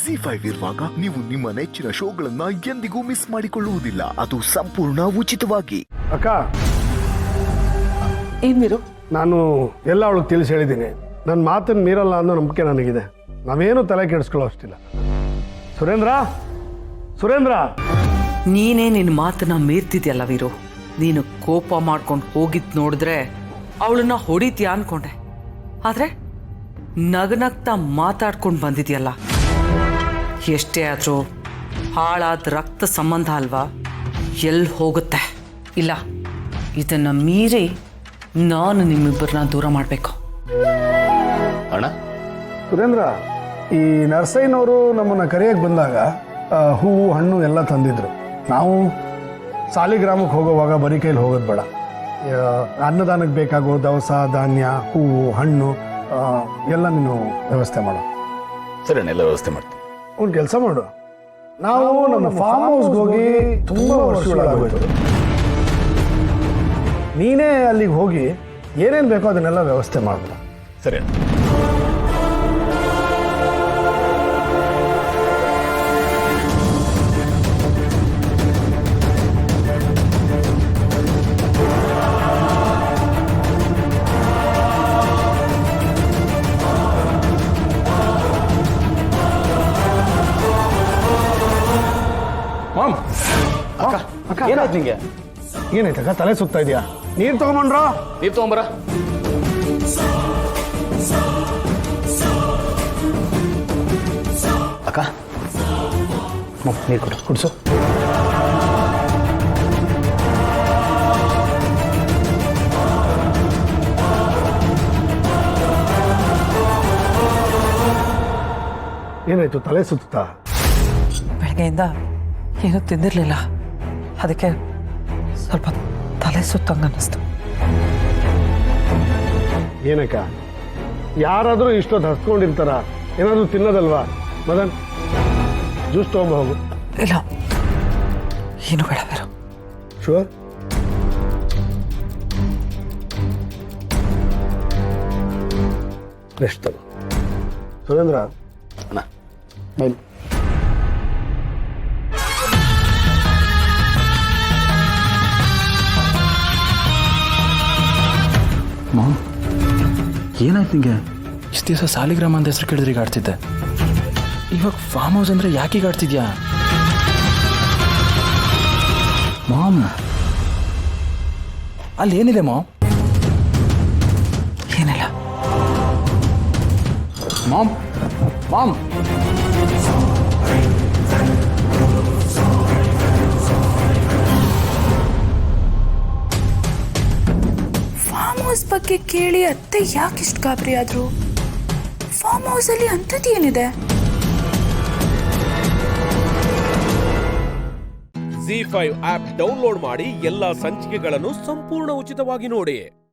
ZEE5 ಇರುವಾಗ ನೀವು ನಿಮ್ಮ ನೆಚ್ಚಿನ ಶೋಗಳನ್ನ ಎಂದಿಗೂ ಮಿಸ್ ಮಾಡಿಕೊಳ್ಳುವುದಿಲ್ಲ. ಅದು ಸಂಪೂರ್ಣ ಉಚಿತವಾಗಿ. ಅಕ್ಕ ಏನಿರು ನಾನು ಎಲ್ಲ ಅವಳಿಗೆ ತಿಳಿಸಿ ಹೇಳಿದ್ದೀನಿ. ನನ್ನ ಮಾತನ್ನು ಮೀರಲ್ಲ ಅನ್ನೋ ನಂಬಿಕೆ ನನಗಿದೆ. ನಾವೇನು ತಲೆ ಕೆಡಿಸ್ಕೊಳ್ಳೋ ಅಷ್ಟಿಲ್ಲ. ಸುರೇಂದ್ರ ನೀನೇ ನಿನ್ನ ಮಾತನ್ನ ಮೀರ್ತಿದ್ಯಲ್ಲ ವೀರು. ನೀನು ಕೋಪ ಮಾಡ್ಕೊಂಡು ಹೋಗಿದ್ ನೋಡಿದ್ರೆ ಅವಳನ್ನ ಹೊಡಿತೀಯ ಅನ್ಕೊಂಡೆ, ಆದ್ರೆ ನಗನಗ್ತಾ ಮಾತಾಡ್ಕೊಂಡು ಬಂದಿದ್ಯಲ್ಲ. ಎಷ್ಟೇ ಆದ್ರೂ ಹಾಳಾದ ರಕ್ತ ಸಂಬಂಧ ಅಲ್ವಾ, ಎಲ್ಲಿ ಹೋಗುತ್ತೆ? ಇಲ್ಲ, ಇದನ್ನ ಮೀರಿ ನಾನು ನಿಮ್ಮಿಬ್ಬರನ್ನ ದೂರ ಮಾಡಬೇಕು. ಅಣ್ಣ, ಸುರೇಂದ್ರ, ಈ ನರ್ಸಯ್ಯನವರು ನಮ್ಮನ್ನ ಕರೆಯಕ್ಕೆ ಬಂದಾಗ ಹೂವು ಹಣ್ಣು ಎಲ್ಲ ತಂದಿದ್ರು. ನಾವು ಸಾಲಿಗ್ರಾಮಕ್ಕೆ ಹೋಗೋವಾಗ ಬರೀ ಕೈಲಿ ಹೋಗೋದು ಬೇಡ. ಅನ್ನದಾನಕ್ಕೆ ಬೇಕಾಗೋ ದವಸ ಧಾನ್ಯ, ಹೂವು ಹಣ್ಣು ಎಲ್ಲ ನೀನು ವ್ಯವಸ್ಥೆ ಮಾಡು. ಸರಿ ಅಣ್ಣ, ಎಲ್ಲ ವ್ಯವಸ್ಥೆ ಮಾಡ್ತೀನಿ. ಒಂದು ಕೆಲಸ ಮಾಡು, ನಾವು ನಮ್ಮ ಫಾರ್ಮ್ ಹೌಸ್ಗೆ ಹೋಗಿ ತುಂಬಾ ವರ್ಷಗಳಾಗೋಯ್ತು. ನೀನೇ ಅಲ್ಲಿಗೆ ಹೋಗಿ ಏನೇನು ಬೇಕೋ ಅದನ್ನೆಲ್ಲ ವ್ಯವಸ್ಥೆ ಮಾಡ್ಬಿಡ. ಸರಿ ಅಣ್ಣ. ಏನಾಯ್ತು ನಿಂಗೆ? ಏನಾಯ್ತಕ್ಕ, ತಲೆ ಸುತ್ತಾ ಇದೆಯಾ? ನೀರು ತಗೊಂಬಂಡ್ರ? ನೀರು ತಗೊಂಬರ. ಅಕ್ಕ, ನೀರು ಕೊಡು. ಕುಡ್ಸು. ಏನಾಯ್ತು, ತಲೆ ಸುತ್ತಾ? ಬೆಳಗ್ಗೆಯಿಂದ ಏನೂ ತಿಂದಿರಲಿಲ್ಲ, ಅದಕ್ಕೆ ಸ್ವಲ್ಪ ತಲೆ ಸುತ್ತಂಗೆ ಅನ್ನಿಸ್ತು. ಏನಕ್ಕ, ಯಾರಾದರೂ ಇಷ್ಟೊತ್ತು ಹಸ್ಕೊಂಡಿರ್ತಾರ? ಏನಾದರೂ ತಿನ್ನೋದಲ್ವಾ? ಮದನ್, ಜ್ಯೂಸ್ ತಗೊಂಬ ಹೋಗು. ಇಲ್ಲ, ಏನು ಬೇಡ ಬೇರು. ಶೂರ್? ರೆಸ್ಟ್ ತಗೋ. ಸುರೇಂದ್ರ, ಅಣ್ಣ, ಬೈಲ್. ಏನಾಯ್ತು ನಿಂಗೆ? ಇಷ್ಟು ದಿವಸ ಸಾಲಿಗ್ರಾಮ ಅಂತ ಹೆಸರು ಕೇಳಿದ್ರೆ ಈಗ ಆಡ್ತಿದ್ದೆ, ಇವಾಗ ಫಾರ್ಮ್ ಹೌಸ್ ಅಂದ್ರೆ ಯಾಕೆ ಈಗ ಆಡ್ತಿದ್ಯಾ? ಮಾಮ್, ಅಲ್ಲಿ ಏನಿದೆ ಮಾಮ್? ಏನಿಲ್ಲ ಮಾಮ್. ಮಾಮ್, ಫಾರ್ಮ್ ಹೌಸ್ ಬಗ್ಗೆ ಕೇಳಿ ಅತ್ತೆ ಯಾಕಿಷ್ಟು ಗಾಬರಿ ಆದ್ರು? ಫಾರ್ಮ್ ಹೌಸ್ ಅಲ್ಲಿ ಅಂಥದ್ದು ಏನಿದೆ? ZEE5 ಆಪ್ ಡೌನ್ಲೋಡ್ ಮಾಡಿ ಎಲ್ಲಾ ಸಂಚಿಕೆಗಳನ್ನು ಸಂಪೂರ್ಣ ಉಚಿತವಾಗಿ ನೋಡಿ.